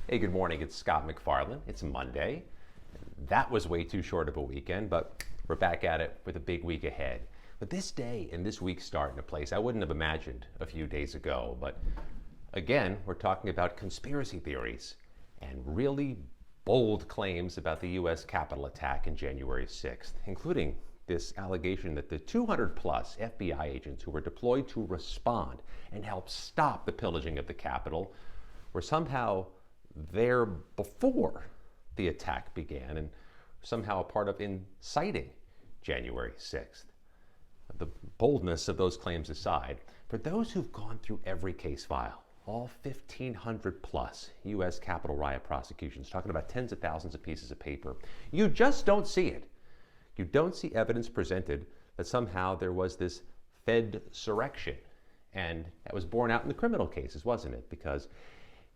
Hey, good morning. It's Scott MacFarlane. It's Monday. That was way too short of a weekend, but we're back at it with a big week ahead. But this day and this week start in a place I wouldn't have imagined a few days ago. But again, we're talking about conspiracy theories and really bold claims about the U.S. Capitol attack on January 6th, including this allegation that the 200 plus FBI agents who were deployed to respond and help stop the pillaging of the Capitol were somehow there before the attack began and somehow a part of inciting January 6th. The boldness of those claims aside, for those who've gone through every case file, all 1,500 plus U.S. Capitol riot prosecutions, talking about tens of thousands of pieces of paper, you just don't see it. You don't see evidence presented that somehow there was this Fed-surrection. And that was borne out in the criminal cases, wasn't it? Because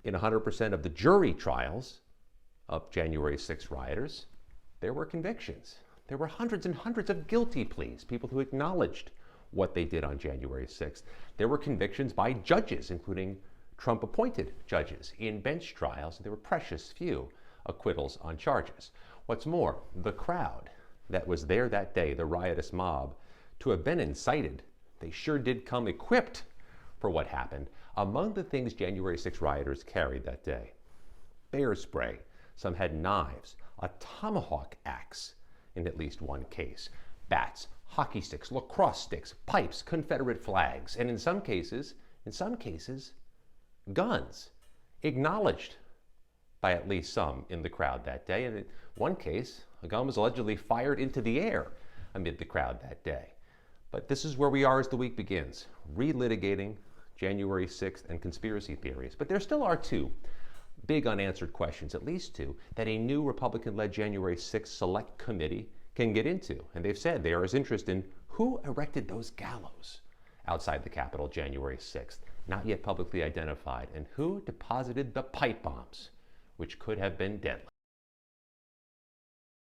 in 100% of the jury trials of January 6 rioters, there were convictions. There were hundreds and hundreds of guilty pleas, people who acknowledged what they did on January 6th. There were convictions by judges, including Trump-appointed judges in bench trials. There were precious few acquittals on charges. What's more, the crowd that was there that day, the riotous mob, to have been incited, they sure did come equipped for what happened. Among the things January 6 rioters carried that day: bear spray, some had knives, a tomahawk axe in at least one case, bats, hockey sticks, lacrosse sticks, pipes, Confederate flags, and in some cases, guns, acknowledged by at least some in the crowd that day. And in one case, a gun was allegedly fired into the air amid the crowd that day. But this is where we are as the week begins, relitigating January 6th and conspiracy theories. But there still are two big unanswered questions, at least two, that a new Republican-led January 6th Select Committee can get into. And they've said they are as interested in who erected those gallows outside the Capitol January 6th, not yet publicly identified, and who deposited the pipe bombs, which could have been deadly.